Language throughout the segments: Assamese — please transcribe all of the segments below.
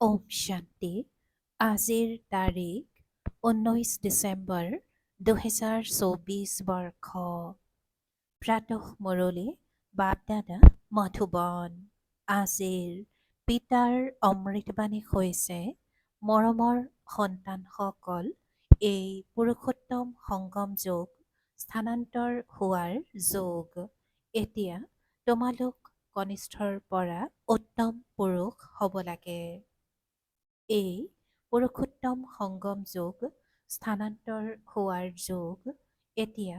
ওম শান্তি। আজিৰ তাৰিখ 19 ডিচেম্বৰ 2024 বৰ্ষ। প্ৰাতঃ মুৰলী বাপদাদা মধুবন। আজিৰ পিতাৰ অমৃতবাণী হৈছে, মৰমৰ সন্তানসকল, এই পুৰুষোত্তম সংগম যোগ স্থানান্তৰ হোৱাৰ যোগ। এতিয়া তোমালোক কনিষ্ঠৰ পৰা উত্তম পুৰুষ হ'ব লাগে। এই পুৰুষোত্তম সংগম যোগ স্থানান্তৰ হোৱাৰ যোগ। এতিয়া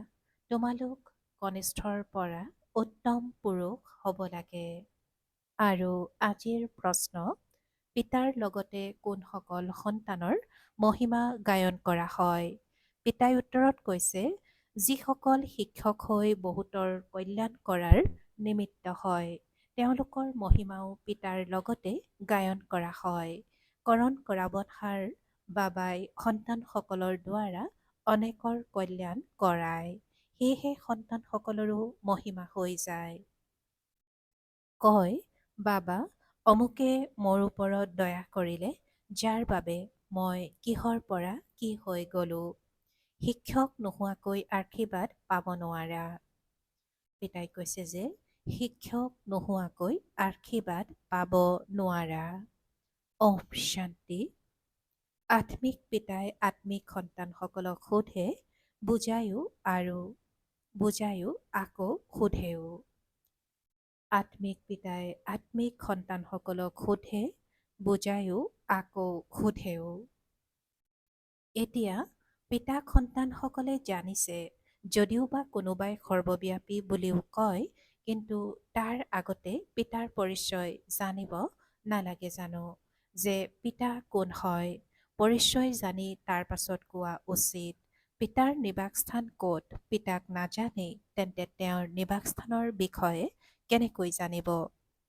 তোমালোক কনিষ্ঠৰ পৰা উত্তম পুৰুষ হ'ব লাগে। আৰু আজিৰ প্ৰশ্ন, পিতাৰ লগতে কোনসকল সন্তানৰ মহিমা গায়ন কৰা হয়? পিতাই উত্তৰত কৈছে, যিসকল শিক্ষক হৈ বহুতৰ কল্যাণ কৰাৰ নিমিত্ত হয়, তেওঁলোকৰ মহিমাও পিতাৰ লগতে গায়ন কৰা হয়। কৰণ কৰাবনহাৰ বাবাই সন্তানসকলৰ দ্বাৰা অনেকৰ কল্যাণ কৰায়। সেয়েহে সন্তানসকলৰো মহিমা হৈ যায়। কয়, বাবা, অমুকে মোৰ ওপৰত দয়া কৰিলে, যাৰ বাবে মই কিহৰ পৰা কি হৈ গলো। শিক্ষক নোহোৱাকৈ আশীৰ্বাদ পাব নোৱাৰা। পিতাই কৈছে যে শিক্ষক নোহোৱাকৈ আশীৰ্বাদ পাব নোৱাৰা। ওম শান্তি। আত্মিক পিতাই আত্মিক সন্তানসকলক সোধে, বুজায়ো আকৌ সোধেও। আত্মিক পিতাই আত্মিক সন্তানসকলক সোধে, বুজায়ো আকৌ সোধেও। এতিয়া পিতাক সন্তানসকলে জানিছে, যদিও বা কোনোবাই সৰ্বব্যাপী বুলিও কয়, কিন্তু তাৰ আগতে পিতাৰ পৰিচয় জানিব নালাগে জানো? যে পিতা কোন হয়, পৰিচয় জানি তাৰ পাছত কোৱা উচিত। পিতাৰ নিবাসস্থান ক'ত পিতাক নাজানে, তেন্তে তেওঁৰ নিবাসস্থানৰ বিষয়ে কেনেকৈ জানিব?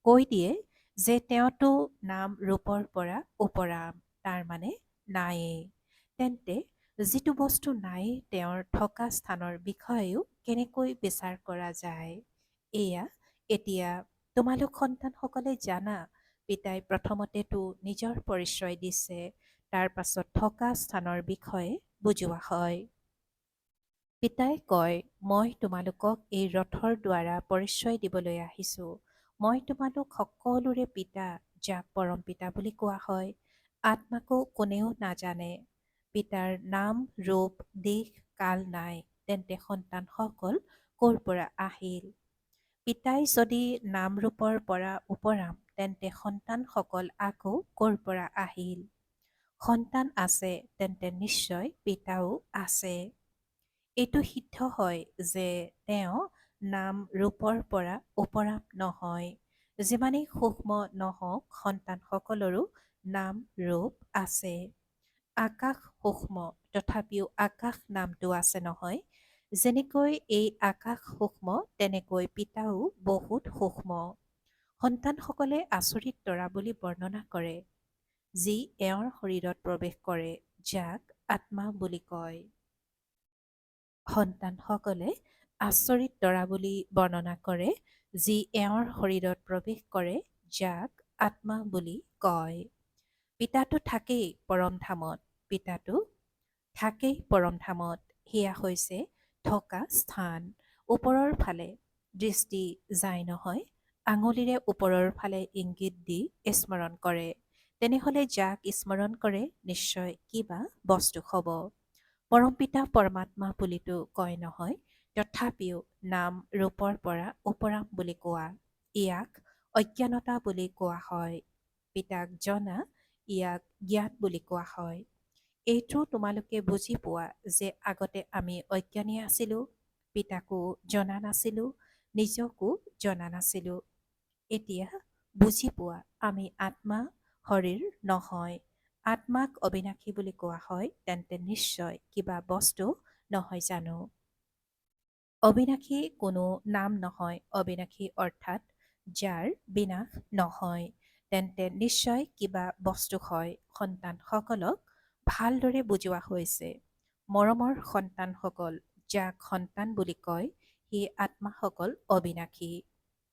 কৈ দিয়ে যে তেওঁতো নাম ৰূপৰ পৰা ওপৰাম, তাৰ মানে নায়েই। তেন্তে যিটো বস্তু নাই, তেওঁৰ থকা স্থানৰ বিষয়েও কেনেকৈ বিচাৰ কৰা যায়? এয়া এতিয়া তোমালোক সন্তানসকলে জানা। পিতাই প্ৰথমতেতো নিজৰ পৰিচয় দিছে, তাৰ পাছত থকা স্থানৰ বিষয়ে বুজোৱা হয়। পিতাই কয়, মই তোমালোকক এই ৰথৰ দ্বাৰা পৰিচয় দিবলৈ আহিছোঁ। মই তোমালোক সকলোৰে পিতা, যাক পৰম পিতা বুলি কোৱা হয়। আত্মাকো কোনেও নাজানে। পিতাৰ নাম ৰূপ দিশ কাল নাই, তেন্তে সন্তানসকল ক'ৰ পৰা আহিল? পিতাই যদি নাম ৰূপৰ পৰা ওপৰাম, তেন্তে সন্তানসকল আকৌ ক'ৰ পৰা আহিল? সন্তান আছে, তেন্তে নিশ্চয় পিতাও আছে। এইটো সিদ্ধ হয় যে তেওঁ নাম ৰূপৰ পৰা ওপৰাম নহয়। যিমানেই সূক্ষ্ম নহওক, সন্তানসকলৰো নাম ৰূপ আছে। আকাশ সূক্ষ্ম, তথাপিও আকাশ নামটো আছে নহয়। যেনেকৈ এই আকাশ সূক্ষ্ম, তেনেকৈ পিতাও বহুত সূক্ষ্ম। সন্তানসকলে আচৰিত তৰা বুলি বৰ্ণনা কৰে, যি এওঁৰ শৰীৰত প্ৰৱেশ কৰে, যাক আত্মা বুলি কয়। সন্তানসকলে আচৰিত তৰা বুলি বৰ্ণনা কৰে, যি এওঁৰ শৰীৰত প্ৰৱেশ কৰে, যাক আত্মা বুলি কয়। পিতাটো থাকেই পৰমধামত, সেয়া হৈছে থকা স্থান। ওপৰৰ ফালে দৃষ্টি যায় নহয়, আঙুলিৰে ওপৰৰ ফালে ইংগিত দি স্মৰণ কৰে। তেনেহলে যাক স্মৰণ কৰে, নিশ্চয় কিবা বস্তু হ'ব। পৰমপিতা পৰমাত্মা বুলিতো কয় নহয়, তথাপিও নাম ৰূপৰ পৰা ওপৰাম বুলি কোৱা, ইয়াক অজ্ঞানতা বুলি কোৱা হয়। পিতাক জনা, ইয়াক জ্ঞান বুলি কোৱা হয়। এইটো তোমালোকে বুজি পোৱা যে আগতে আমি অজ্ঞানী আছিলোঁ, পিতাকো জনা নাছিলোঁ, নিজকো জনা নাছিলোঁ। এতিয়া বুজি পোৱা আমি আত্মা, শৰীৰ নহয়। আত্মাক অবিনাশী বুলি কোৱা হয়, তেন্তে নিশ্চয় কিবা বস্তু নহয় জানো? অবিনাশী কোনো নাম নহয়। অবিনাশী অৰ্থাৎ যাৰ বিনাশ নহয়, তেন্তে নিশ্চয় কিবা বস্তু হয়। সন্তানসকলক ভালদৰে বুজোৱা হৈছে। মৰমৰ সন্তানসকল, যাক সন্তান বুলি কয়, সেই আত্মাসকল অবিনাশী।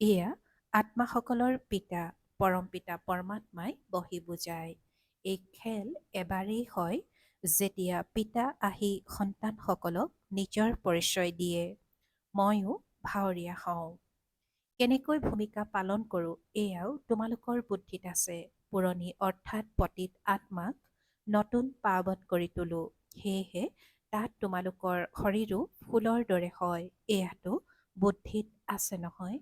এয়া আত্মাসকলৰ পিতা, পৰমপিতা পৰমাত্মাই বহি বুজায়। এই খেল এবাৰেই হয় যেতিয়া পিতা আহি সন্তানসকলক নিজৰ পৰিচয় দিয়ে। ময়ো ভাৱৰীয়া হওঁ। কেনেকৈ ভূমিকা পালন কৰোঁ এয়াও তোমালোকৰ বুদ্ধিত আছে। পুৰণি অৰ্থাৎ পতিত আত্মাক নতুন পাৱন কৰি তোলোঁ। সেয়েহে তাত তোমালোকৰ শৰীৰো ফুলৰ দৰে হয়। এয়াতো বুদ্ধিত আছে নহয়।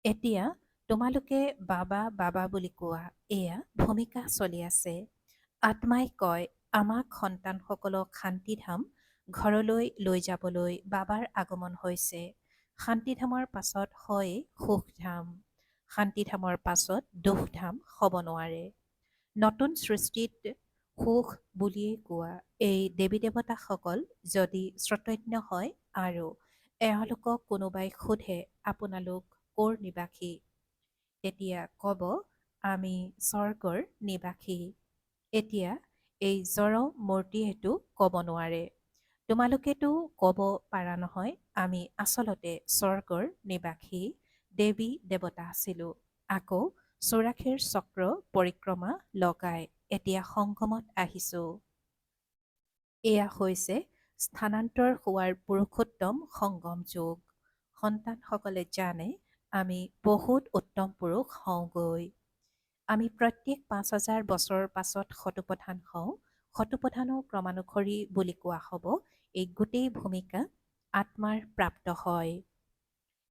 এতিয়া তোমালোকে বাবা বাবা বুলি কোৱা, এয়া ভূমিকা চলি আছে। আত্মাই কয় আমাক সন্তানসকলক শান্তিধাম ঘৰলৈ লৈ যাবলৈ বাবাৰ আগমন হৈছে। শান্তিধামৰ পাছত হয় সুখধাম। শান্তিধামৰ পাছত দুখধাম হ'ব নোৱাৰে। নতুন সৃষ্টিত সুখ বুলিয়েই কোৱা এই দেৱী দেৱতাসকল যদি শ্ৰোতজ্ঞ হয় আৰু এওঁলোকক কোনোবাই সোধে আপোনালোক ক'ৰ নিবাসী, তেতিয়া ক'ব আমি স্বৰ্গৰ নিবাসী। এতিয়া এই জড় মূৰ্তিয়েতো ক'ব নোৱাৰে। তোমালোকেতো ক'ব পাৰা নহয় আমি আচলতে স্বৰ্গৰ নিবাসী দেৱী দেৱতা আছিলোঁ। আকৌ ৮৪ চক্ৰ পৰিক্ৰমা লগাই এতিয়া সংগমত আহিছোঁ। এয়া হৈছে স্থানান্তৰ হোৱাৰ পুৰুষোত্তম সংগম যুগ। সন্তানসকলে জানে আমি বহুত উত্তম পুৰুষ হওঁগৈ। আমি প্ৰত্যেক ৫,০০০ বছৰৰ পাছত শতোপধান হওঁ। শতোপধানো ক্ৰমানুসৰি বুলি কোৱা হ'ব। এই গোটেই ভূমিকা আত্মাৰ প্ৰাপ্ত হয়।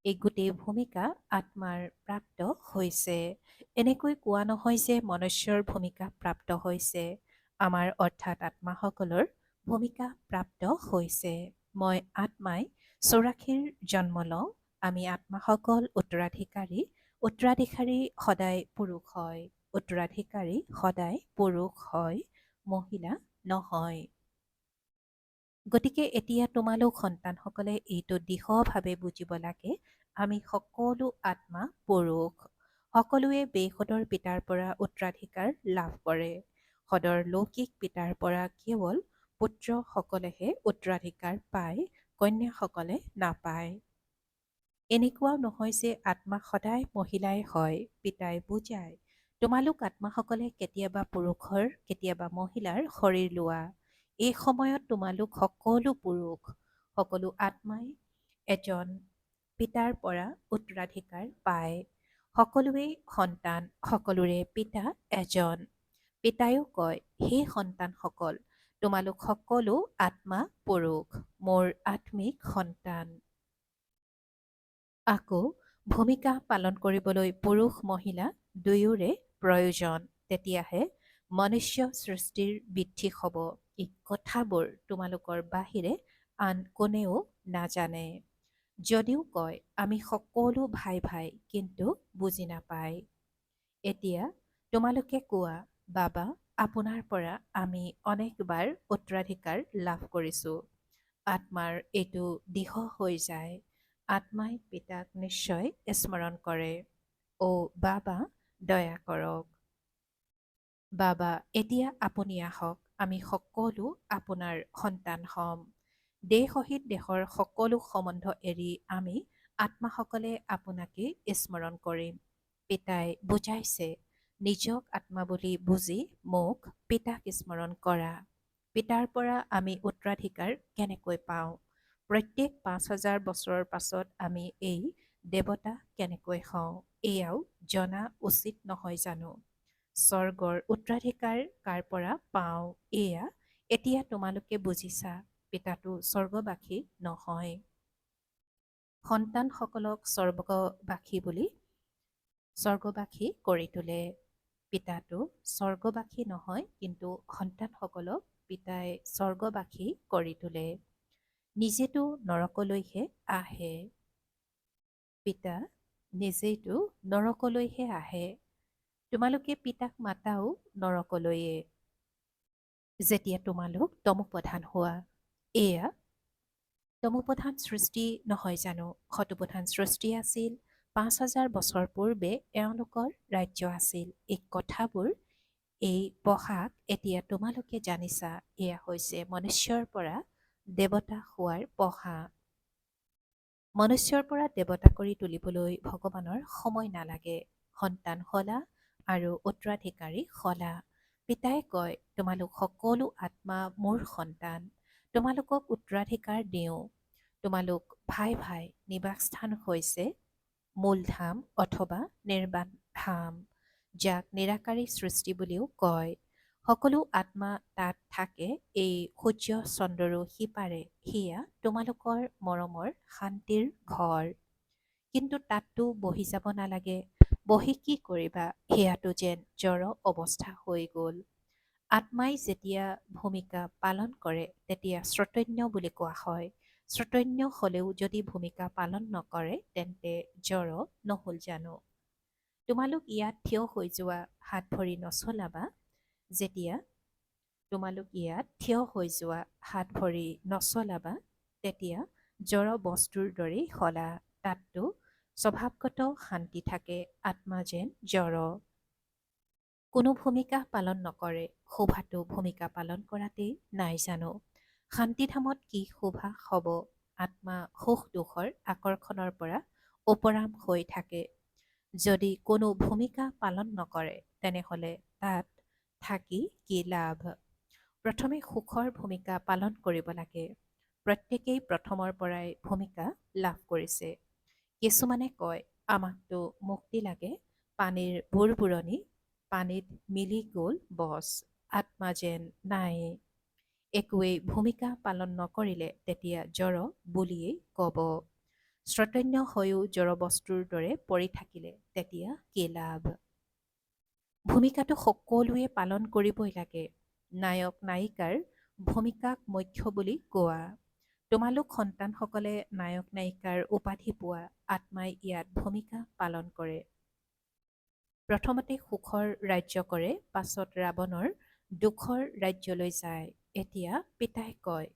এই গোটেই ভূমিকা আত্মাৰ প্ৰাপ্ত হৈছে। এনেকৈ কোৱা নহয় যে মনুষ্যৰ ভূমিকা প্ৰাপ্ত হৈছে। আমাৰ অৰ্থাৎ আত্মাসকলৰ ভূমিকা প্ৰাপ্ত হৈছে। মই আত্মাই ৮৪ৰ জন্ম লওঁ। আমি আত্মাসকল উত্তৰাধিকাৰী। উত্তৰাধিকাৰী সদায় পুৰুষ হয়। উত্তৰাধিকাৰী সদায় পুৰুষ হয়, মহিলা নহয়। গতিকে এতিয়া তোমালোক সন্তানসকলে এইটো দৃঢ়ভাৱে বুজিব লাগে আমি সকলো আত্মা পুৰুষ। সকলোৱে বেসদৰ পিতাৰ পৰা উত্তৰাধিকাৰ লাভ কৰে। সদৰ লৌকিক পিতাৰ পৰা কেৱল পুত্ৰসকলেহে উত্তৰাধিকাৰ পায়, কন্যাসকলে নাপায়। এনেকুৱাও নহয় যে আত্মা সদায় মহিলাই হয়। পিতাই বুজায় তোমালোক আত্মাসকলে কেতিয়াবা পুৰুষৰ কেতিয়াবা মহিলাৰ শৰীৰ লোৱা। এই সময়ত তোমালোক সকলো পুৰুষ। সকলো আত্মাই এজন পিতাৰ পৰা উত্তৰাধিকাৰ পায়। সকলোৱেই সন্তান, সকলোৰে পিতা এজন। পিতায়ো কয় হে সন্তানসকল তোমালোক সকলো আত্মা পুৰুষ, মোৰ আত্মিক সন্তান। আকৌ ভূমিকা পালন কৰিবলৈ পুৰুষ মহিলা দুয়োৰে প্ৰয়োজন। তেতিয়াহে মনুষ্য সৃষ্টিৰ বৃদ্ধি হ'ব। এই কথাবোৰ তোমালোকৰ বাহিৰে আন কোনেও নাজানে। যদিও কয় আমি সকলো ভাই ভাই, কিন্তু বুজি নাপায়। এতিয়া তোমালোকে কোৱা বাবা আপোনাৰ পৰা আমি অনেকবাৰ উত্তৰাধিকাৰ লাভ কৰিছোঁ। আত্মাৰ এইটো দৃঢ় হৈ যায়। আত্মাই পিতাক নিশ্চয় স্মৰণ কৰে। অ' বাবা দয়া কৰক। বাবা এতিয়া আপুনি আহক, আমি সকলো আপোনাৰ সন্তান হ'ম। দেহ সহিত দেহৰ সকলো সম্বন্ধ এৰি আমি আত্মাসকলে আপোনাকে স্মৰণ কৰিম। পিতাই বুজাইছে নিজক আত্মা বুলি বুজি মোক পিতাক স্মৰণ কৰা। পিতাৰ পৰা আমি উত্তৰাধিকাৰ কেনেকৈ পাওঁ? প্ৰত্যেক ৫,০০০ বছৰৰ পাছত আমি এই দেৱতা কেনেকৈ হওঁ এয়াও জনা উচিত নহয় জানো? স্বৰ্গৰ উত্তৰাধিকাৰ কাৰ পৰা পাওঁ এয়া এতিয়া তোমালোকে বুজিছা। পিতাটো স্বৰ্গবাসী নহয়। সন্তানসকলক স্বৰ্গবাসী কৰি তোলে। পিতাটো স্বৰ্গবাসী নহয়, কিন্তু সন্তানসকলক পিতাই স্বৰ্গবাসী কৰি তোলে। নিজেতো নৰকলৈহে আহে। পিতা নিজেইতো নৰকলৈহে আহে। তোমালোকে পিতাক মাতাও নৰকলৈয়ে। যেতিয়া তোমালোক তমোপ্ৰধান হোৱা, এয়া তমোপ্ৰধান সৃষ্টি নহয় জানো? শতোপ্ৰধান সৃষ্টি আছিল। ৫,০০০ বছৰ পূৰ্বে এওঁলোকৰ ৰাজ্য আছিল। এই কথাবোৰ এই পঢ়াক এতিয়া তোমালোকে জানিছা। এয়া হৈছে মনুষ্যৰ পৰা দেৱতা হোৱাৰ পঢ়া। মনুষ্যৰ পৰা দেৱতা কৰি তুলিবলৈ ভগৱানৰ সময় নালাগে। সন্তান হ'লা, আৰু উত্তৰাধিকাৰী সলা। পিতাই কয়, তোমালোক সকলো আত্মা মোৰ সন্তান, তোমালোকক উত্তৰাধিকাৰ দিওঁ। তোমালোক ভাই ভাই, নিবাসস্থান হৈছে মূলধাম অথবা নিৰ্বাণ ধাম, যাক নিৰাকাৰী সৃষ্টি বুলিও কয়। সকলো আত্মা তাত থাকে। এই সূৰ্য চন্দ্ৰৰো সিপাৰে সেয়া তোমালোকৰ মৰমৰ শান্তিৰ ঘৰ। কিন্তু তাততো বহি যাব নালাগে। বহি কি কৰিবা, সেয়াটো যেন জড় অৱস্থা হৈ গ'ল। আত্মাই যেতিয়া ভূমিকা পালন কৰে তেতিয়া শ্ৰোতন্য বুলি কোৱা হয়। শ্ৰোতন্য হলেও যদি ভূমিকা পালন নকৰে তেন্তে জড় নহল জানো? তোমালোক ইয়াত থিয় হৈ যোৱা, হাত ভৰি নচলাবা। যেতিয়া তোমালোক ইয়াত থিয় হৈ যোৱা, হাত ভৰি নচলাবা, তেতিয়া জড় বস্তুৰ দৰেই হলা। তাততো স্বভাৱগত শান্তি থাকে, আত্মা যেন জড়। কোনো ভূমিকা পালন নকৰে। শোভাটো ভূমিকা পালন কৰাতেই নাই জানো? শান্তিধামত কি শোভা হ'ব? আত্মা সুখ দুখৰ আকৰ্ষণৰ পৰা উপৰাম হৈ থাকে। যদি কোনো ভূমিকা পালন নকৰে তেনেহলে তাত থাকি কি লাভ? প্ৰথমে সুখৰ ভূমিকা পালন কৰিব লাগে। প্ৰত্যেকেই প্ৰথমৰ পৰাই ভূমিকা লাভ কৰিছে। কিছুমানে কয়, আমাকতো মুক্তি লাগে, পানীৰ বুৰবুৰণি পানীত মিলি গ'ল বছ, আত্মা যেন নাই। একোৱেই ভূমিকা পালন নকৰিলে তেতিয়া জড় বুলিয়েই কব। শ্ৰোতন্য হৈও জড় বস্তুৰ দৰে পৰি থাকিলে তেতিয়া কি লাভ? ভূমিকাটো সকলোৱে পালন কৰিবই লাগে। নায়ক নায়িকাৰ ভূমিকাক মুখ্য বুলি কোৱা। তোমালোক সন্তানসকলে নায়ক নায়িকাৰ উপাধি পোৱা। আত্মাই ইয়াত ভূমিকা পালন কৰে। প্ৰথমতে সুখৰ ৰাজ্য কৰে, পাছত ৰাৱণৰ দুখৰ ৰাজ্যলৈ যায়। এতিয়া পিতাই কয়,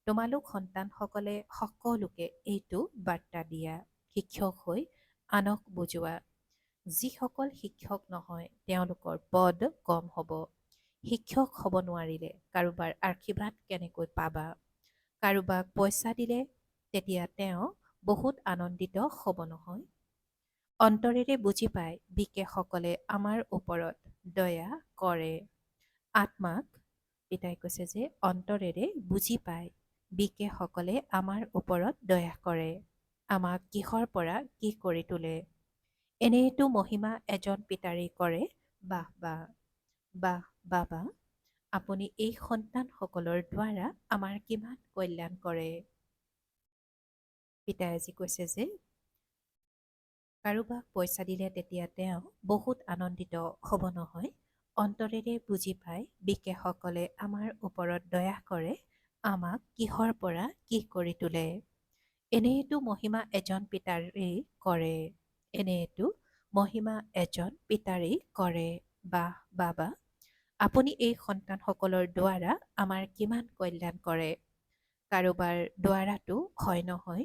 তোমালোক সন্তানসকলে সকলোকে এইটো বাৰ্তা দিয়া, শিক্ষক হৈ আনক বুজোৱা। যিসকল শিক্ষক নহয় তেওঁলোকৰ পদ কম হ'ব। শিক্ষক হ'ব নোৱাৰিলে কাৰোবাৰ আশীৰ্বাদ কেনেকৈ পাবা? কাৰোবাক পইচা দিলে তেতিয়া তেওঁ বহুত আনন্দিত হ'ব নহয়। অন্তৰেৰে বুজি পায় বিকেসকলে আমাৰ ওপৰত দয়া কৰে। আত্মাক পিতাই কৈছে যে অন্তৰেৰে বুজি পায় বিকেসকলে আমাৰ ওপৰত দয়া কৰে। আমাক কিহৰ পৰা কি কৰি তোলে। এনেইটো মহিমা এজন পিতাৰেই কৰে। বাহ বাহ, বাহ বাবা, আপুনি এই সন্তানসকলৰ দ্বাৰা আমাৰ কিমান কল্যাণ কৰে। পিতাই আজি কৈছে যে কাৰোবাক পইচা দিলে তেতিয়া তেওঁ বহুত আনন্দিত হ'ব নহয়। অন্তৰেৰে বুজি পায় বিকেসকলে আমাৰ ওপৰত দয়া কৰে, আমাক কিহৰ পৰা কি কৰি তোলে। এনেইটো মহিমা এজন পিতাৰেই কৰে। এনেইটো মহিমা এজন পিতাৰেই কৰে। বাহ বাবা, আপুনি এই সন্তানসকলৰ দ্বাৰা আমাৰ কিমান কল্যাণ কৰে। কাৰোবাৰ দ্বাৰাটো হয় নহয়।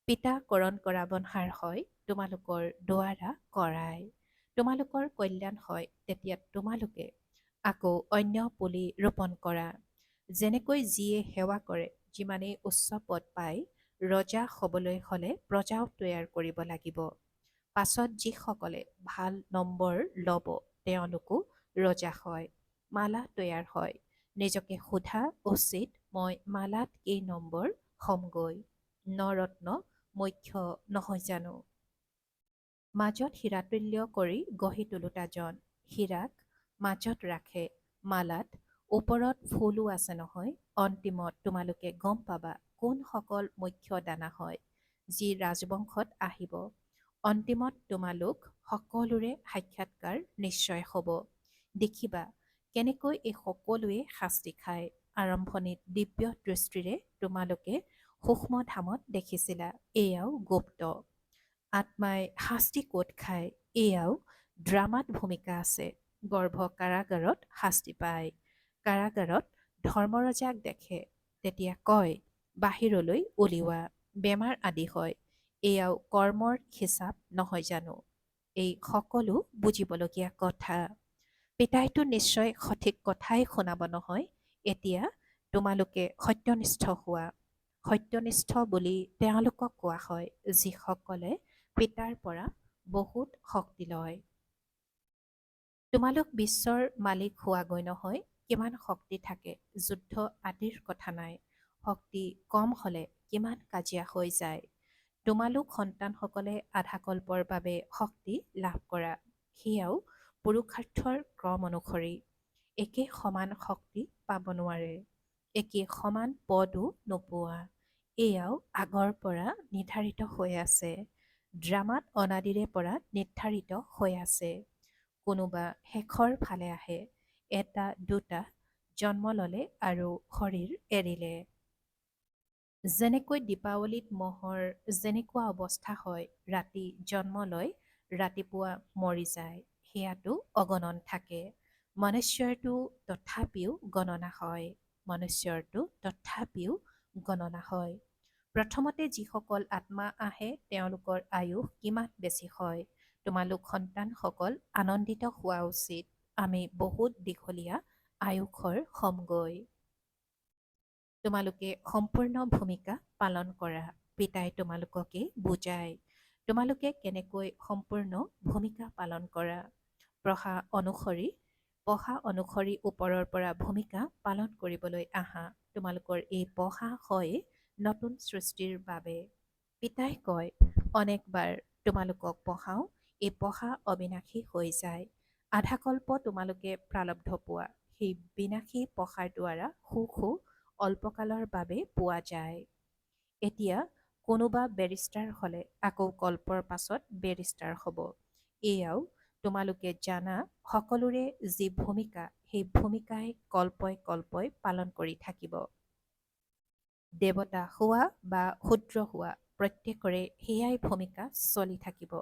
পিতা কৰণ কৰা বনহাৰ হয়, তোমালোকৰ দ্বাৰা কৰায়। তোমালোকৰ কল্যাণ হয় তেতিয়া তোমালোকে আকৌ অন্য পুলি ৰোপণ কৰা। যেনেকৈ যিয়ে সেৱা কৰে, যিমানেই উচ্চ পদ পায়, ৰজা হ'বলৈ হলে প্ৰজাও তৈয়াৰ কৰিব লাগিব। পাছত যিসকলে ভাল নম্বৰ ল'ব তেওঁলোকো ৰজা হয়, মালা তৈয়াৰ হয়। নিজকে সোধা উচিত, মই মালাত কেই নম্বৰ হ'মগৈ? নৰত্ন মুখ্য নহয় জানো? মাজত হীৰাতুল্য কৰি গঢ়ি তোলোতাজন। হীৰাক মাজত ৰাখে, মালাত ওপৰত ফুলো আছে নহয়। অন্তিমত তোমালোকে গম পাবা কোনসকল মুখ্য দানা হয়, যি ৰাজবংশত আহিব। অন্তিমত তোমালোক সকলোৰে সাক্ষাৎকাৰ নিশ্চয় হ'ব। দেখিবা কেনেকৈ এই সকলোৱে শাস্তি খায়। আৰম্ভণিত দিব্য দৃষ্টিৰে তোমালোকে সূক্ষ্ম ধামত দেখিছিলা, এয়াও গুপ্ত। আত্মাই শাস্তি ক'ত খায়, এয়াও ড্ৰামাত ভূমিকা আছে। গৰ্ভ কাৰাগাৰত শাস্তি পায়। কাৰাগাৰত ধৰ্মৰজাক দেখে, তেতিয়া কয় বাহিৰলৈ উলিওৱা, বেমাৰ আদি হয়। এয়াও কৰ্মৰ হিচাপ নহয় জানো? এই সকলো বুজিবলগীয়া কথা। পিতাইটো নিশ্চয় সঠিক কথাই শুনাব নহয়। এতিয়া তোমালোকে সত্যনিষ্ঠ হোৱা। সত্যনিষ্ঠ বুলি তেওঁলোকক কোৱা হয় যিসকলে পিতাৰ পৰা বহুত শক্তি লয়। তোমালোক বিশ্বৰ মালিক হোৱাগৈ নহয়। কিমান শক্তি থাকে যুদ্ধ আদিৰ কথা নাই। শক্তি কম হ'লে কিমান কাজিয়া হৈ যায়। তোমালোক সন্তানসকলে আধাকল্পৰ বাবে শক্তি লাভ কৰা, সেয়াও পুৰুষাৰ্থৰ ক্ৰম অনুসৰি। একে সমান শক্তি পাব নোৱাৰে, একে সমান পদো নোপোৱা। এয়াও আগৰ পৰা নিৰ্ধাৰিত হৈ আছে, ড্ৰামাত অনাদিৰে পৰা নিৰ্ধাৰিত হৈ আছে। কোনোবা শেষৰ ফালে আহে, এটা দুটা জন্ম ল'লে আৰু শৰীৰ এৰিলে। যেনেকৈ দীপাৱলীত মহৰ যেনেকুৱা অৱস্থা হয়, ৰাতি জন্ম লয়, ৰাতিপুৱা মৰি যায়, সেয়াতো অগণন থাকে। মনুষ্যৰটো তথাপিও গণনা হয়, মনুষ্যৰটো তথাপিও গণনা হয়। প্ৰথমতে যিসকল আত্মা আহে তেওঁলোকৰ আয়ুস কিমান বেছি হয়। তোমালোক সন্তানসকল আনন্দিত হোৱা উচিত। আমি বহুত দীঘলীয়া আয়ুসৰ হ'মগৈ। তোমালোকে সম্পূৰ্ণ ভূমিকা পালন কৰা, পিতাই তোমালোককে বুজায়। তোমালোকে কেনেকৈ সম্পূৰ্ণ ভূমিকা পালন কৰা। পঢ়া অনুসৰি ওপৰৰ পৰা ভূমিকা পালন কৰিবলৈ আহা। তোমালোকৰ এই পঢ়া হয় নতুন সৃষ্টিৰ বাবে। পিতাই কয়, অনেকবাৰ তোমালোকক পঢ়াওঁ, এই পঢ়া অবিনাশী হৈ যায়। আধাকল্প তোমালোকে প্ৰাৰব্ধ পোৱা, সেই বিনাশী পঢ়াৰ দ্বাৰা সুখো অল্পকালৰ বাবে পোৱা যায়। এতিয়া কোনোবা বেৰিষ্টাৰ হ'লে আকৌ কল্পৰ পাছত বেৰিষ্টাৰ হ'ব। এয়াও তোমালোকে জানা, সকলোৰে যি ভূমিকা সেই ভূমিকাই কল্পই কল্পই পালন কৰি থাকিব। দেৱতা হোৱা বা শূদ্ৰ হোৱা প্ৰত্যেকৰে সেয়াই ভূমিকা চলি থাকিব,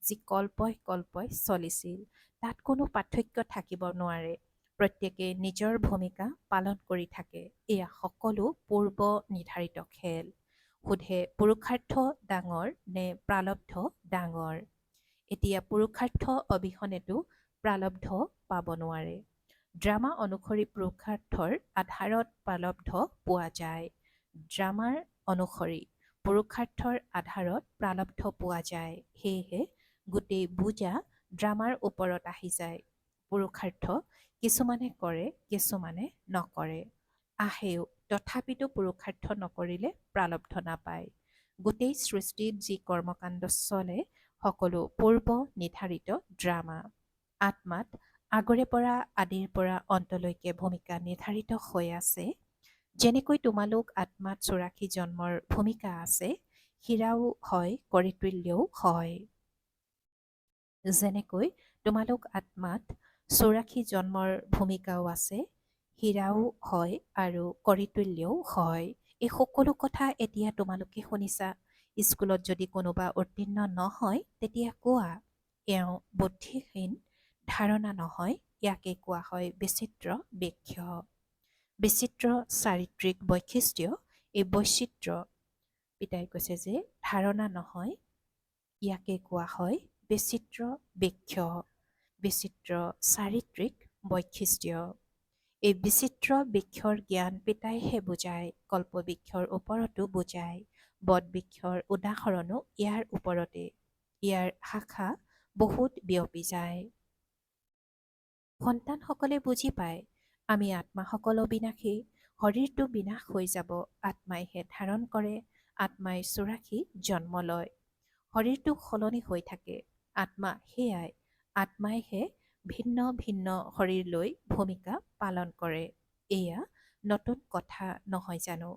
যি কল্পই কল্পই চলিছিল। তাত কোনো পাৰ্থক্য থাকিব নোৱাৰে। প্ৰত্যেকে নিজৰ ভূমিকা পালন কৰি থাকে। এয়া সকলো পূৰ্ব নিৰ্ধাৰিত খেল। সোধে পুৰুষাৰ্থ ডাঙৰ নে প্ৰাৰব্ধ ডাঙৰ? এতিয়া পুৰুষাৰ্থ অবিহনেতো প্ৰাৰব্ধ পাব নোৱাৰে। ড্ৰামা অনুসৰি পুৰুষাৰ্থৰ আধাৰত প্ৰাৰব্ধ পোৱা যায়। ড্ৰামাৰ অনুসৰি পুৰুষাৰ্থৰ আধাৰত প্ৰাৰব্ধ পোৱা যায়। সেয়েহে গোটেই বোজা ড্ৰামাৰ ওপৰত আহি যায়। পুৰুষাৰ্থ কিছুমানে কৰে, কিছুমানে নকৰে। আহেও, তথাপিতো পুৰুষাৰ্থ নকৰিলে প্ৰাৰব্ধ নাপায়। গোটেই সৃষ্টিত যি কৰ্মকাণ্ড চলে, সকলো পূৰ্ব নিৰ্ধাৰিত ড্ৰামা। আত্মাত আগৰে পৰা আদিৰ পৰা অন্তলৈকে ভূমিকা নিৰ্ধাৰিত হৈ আছে। যেনেকৈ তোমালোক আত্মাত ৮৪ জন্মৰ ভূমিকা আছে, হীৰাও হয়, কৰিতুল্যও হয়। যেনেকৈ তোমালোক আত্মাত ৮৪ জন্মৰ ভূমিকাও আছে, হীৰাও হয় আৰু কৰিতুল্যও হয়। এই সকলো কথা এতিয়া তোমালোকে শুনিছা। স্কুলত যদি কোনোবা উত্তীৰ্ণ নহয়, তেতিয়া কোৱা, এওঁ বুদ্ধিহীন, ধাৰণা নহয়, ইয়াকে কোৱা হয় বিচিত্ৰ বৃক্ষ। বিচিত্ৰ চাৰিত্ৰিক বৈশিষ্ট্য। এই বৈচিত্ৰ্য, পিতাই কৈছে যে ধাৰণা নহয়, ইয়াকে কোৱা হয় বিচিত্ৰ বৃক্ষ, বিচিত্ৰ চাৰিত্ৰিক বৈশিষ্ট্য। এই বিচিত্ৰ বৃক্ষৰ জ্ঞান পিতাইহে বুজায়, কল্পবৃক্ষৰ ওপৰতো বুজায়। বটবৃক্ষৰ উদাহৰণো ইয়াৰ ওপৰতে। ইয়াৰ শাখা বহুত বিয়পি যায়। সন্তানসকলে বুজি পায়, আমি আত্মাসকল অবিনাশী, শৰীৰটো বিনাশ হৈ যাব, আত্মাইহে ধাৰণ কৰে, আত্মাই ৮৪ জন্ম লয়। শৰীৰটো সলনি হৈ থাকে, আত্মা সেয়াই, আত্মাইহে ভিন্ন ভিন্ন শৰীৰ লৈ ভূমিকা পালন কৰে। এয়া নতুন কথা নহয় জানো?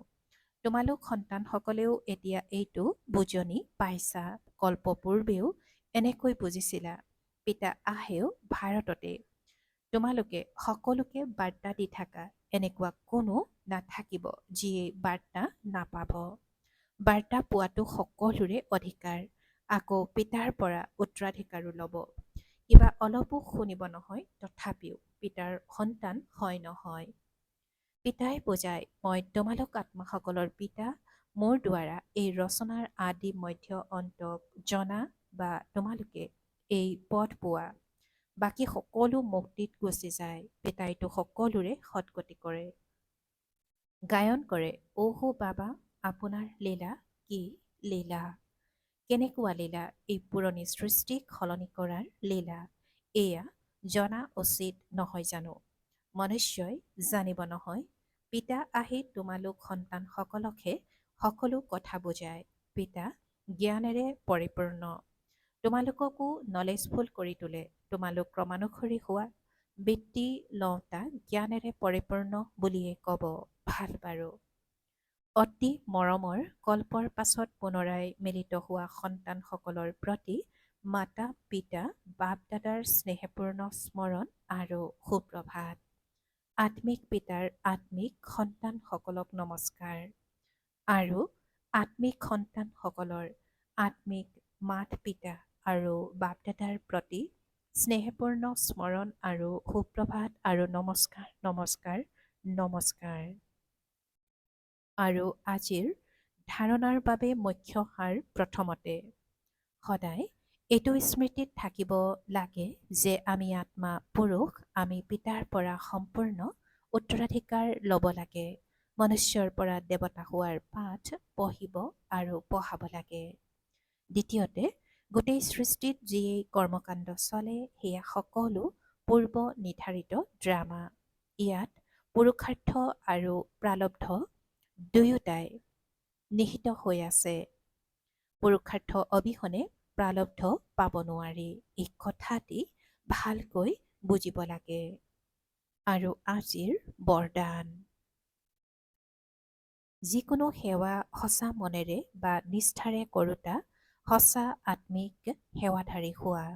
তোমালোক সন্তানসকলেও এতিয়া এইটো বুজনি পাইছা। কল্পপূৰ্বেও এনেকৈ বুজিছিলা। পিতা আহেও ভাৰততে। তোমালোকে সকলোকে বাৰ্তা দি থাকা, এনেকুৱা কোনো নাথাকিব যিয়ে বাৰ্তা নাপাব। বাৰ্তা পোৱাটো সকলোৰে অধিকাৰ। আকৌ পিতাৰ পৰা উত্তৰাধিকাৰো ল'ব। কিবা অলপো শুনিব নহয়, তথাপিও পিতাৰ সন্তান হয় নহয়। পিতাই বুজায়, মই তোমালোক আত্মাসকলৰ পিতা, মোৰ দ্বাৰা এই ৰচনাৰ আদি মধ্য অন্ত জনা বা তোমালোকে এই পদ পোৱা। বাকী সকলো মুক্তিত গুচি যায়। পিতাইতো সকলোৰে সৎগতি কৰে। গায়ন কৰে, অহো বাবা, আপোনাৰ লীলা কি লীলা। কেনেকুৱা লীলা? এই পুৰণি সৃষ্টিক সলনি কৰাৰ লীলা। এয়া জনা উচিত নহয় জানো? মনুষ্যই জানিব নহয়, পিতা আহি তোমালোক সন্তানসকলকহে সকলো কথা বুজায়। পিতা জ্ঞানেৰে পৰিপূৰ্ণ, তোমালোককো নলেজফুল কৰি তোলে। তোমালোক ক্ৰমানুসৰি হোৱা, বৃত্তি লওঁতা জ্ঞানেৰে পৰিপূৰ্ণ বুলিয়ে ক'ব ভাল বাৰু। অতি মৰমৰ কল্পৰ পাছত পুনৰাই মিলিত হোৱা সন্তানসকলৰ প্ৰতি মাতা পিতা বাপ দাদাৰ স্নেহপূৰ্ণ স্মৰণ আৰু সুপ্ৰভাত। আত্মিক পিতাৰ আত্মিক সন্তানসকলক নমস্কাৰ আৰু আত্মিক সন্তানসকলৰ আত্মিক মাত পিতা আৰু বাপ দাদাৰ প্ৰতি স্নেহপূৰ্ণ স্মৰণ আৰু সুপ্ৰভাত আৰু নমস্কাৰ নমস্কাৰ নমস্কাৰ। আৰু আজিৰ ধাৰণাৰ বাবে মুখ্য সাৰ প্ৰথমতে, সদায় এইটো স্মৃতিত থাকিব লাগে যে আমি আত্মা পুৰুষ, আমি পিতাৰ পৰা সম্পূৰ্ণ উত্তৰাধিকাৰ ল'ব লাগে। মনুষ্যৰ পৰা দেৱতা হোৱাৰ পাঠ পঢ়িব আৰু পঢ়াব লাগে। দ্বিতীয়তে, গোটেই সৃষ্টিত যিয়েই কৰ্মকাণ্ড চলে সেয়া সকলো পূৰ্ব নিৰ্ধাৰিত ড্ৰামা। ইয়াত পুৰুষাৰ্থ আৰু প্ৰাৰব্ধ দুয়োটাই নিহিত হৈ আছে। পুৰুষাৰ্থ অবিহনে প্ৰাৰব্ধ পাব নোৱাৰি। এই কথাটি ভালকৈ বুজিব লাগে। আৰু আজিৰ বৰদান, যিকোনো সেৱা সঁচা মনেৰে বা নিষ্ঠাৰে কৰোঁতা সঁচা আত্মিক সেৱাধাৰী হোৱা।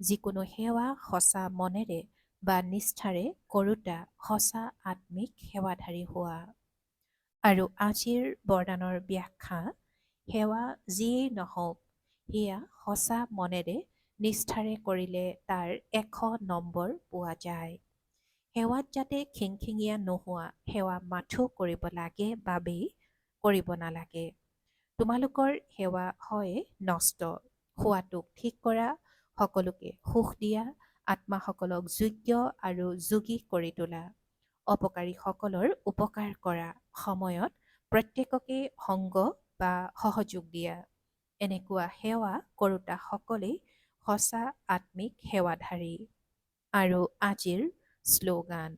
যিকোনো সেৱা সঁচা মনেৰে বা নিষ্ঠাৰে কৰোঁতা সঁচা আত্মিক সেৱাধাৰী হোৱা। আৰু আজিৰ বৰদানৰ ব্যাখ্যা, সেৱা যিয়েই নহওক সেয়া সঁচা মনেৰে নিষ্ঠাৰে কৰিলে তাৰ 100 নম্বৰ পোৱা যায়। সেৱাত যাতে খিংখিঙীয়া নোহোৱা, সেৱা মাথো কৰিব লাগে বাবেই কৰিব নালাগে। তোমালোকৰ সেৱা হয় নষ্ট, খোৱাটোক ঠিক কৰা, সকলোকে সুখ দিয়া, আত্মাসকলক যোগ্য আৰু যোগী কৰি তোলা, অপকাৰীসকলৰ উপকাৰ কৰা, সময়ত প্ৰত্যেককে সংগ বা সহযোগ দিয়া। এনেকুৱা সেৱা কৰোঁতা সকলেই সঁচা আত্মিক সেৱাধাৰী। আৰু আজিৰ শ্লোগান,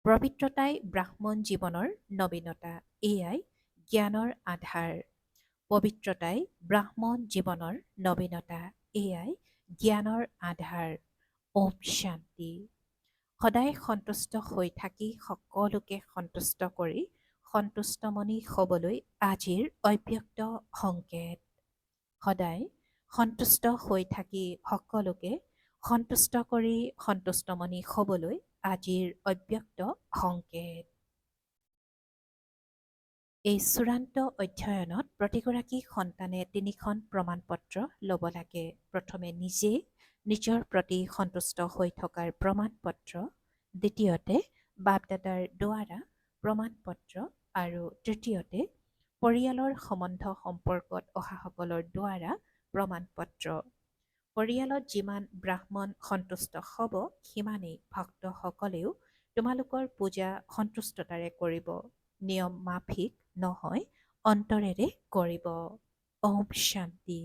পবিত্ৰতাই ব্ৰাহ্মণ জীৱনৰ নবীনতা, এয়াই জ্ঞানৰ আধাৰ। পবিত্ৰতাই ব্ৰাহ্মণ জীৱনৰ নবীনতা, এয়াই জ্ঞানৰ আধাৰ। ওম শান্তি। সদায় সন্তুষ্ট হৈ থাকি সকলোকে সন্তুষ্ট কৰি সন্তুষ্টমণি হ'বলৈ আজিৰ অব্যক্ত সংকেত। সদায় সন্তুষ্ট হৈ থাকি সকলোকে সন্তুষ্ট কৰি সন্তুষ্টমণি হ'বলৈ আজিৰ অব্যক্ত সংকেত। এই চূড়ান্ত অধ্যয়নত প্ৰতিগৰাকী সন্তানে 3খন প্ৰমাণপত্ৰ ল'ব লাগে। প্ৰথমে নিজে নিজৰ প্ৰতি সন্তুষ্ট হৈ থকাৰ প্ৰমাণপত্ৰ, দ্বিতীয়তে বাপ দাদাৰ দ্বাৰা প্ৰমাণপত্ৰ আৰু তৃতীয়তে পৰিয়ালৰ সম্বন্ধ সম্পৰ্কত অহাসকলৰ দ্বাৰা প্ৰমাণপত্ৰ। পৰিয়ালত যিমান ব্ৰাহ্মণ সন্তুষ্ট হ'ব সিমানেই ভক্তসকলেও তোমালোকৰ পূজা সন্তুষ্টতাৰে কৰিব, নিয়ম মাফিক নহয়, অন্তৰেৰে কৰিব। ওম শান্তি।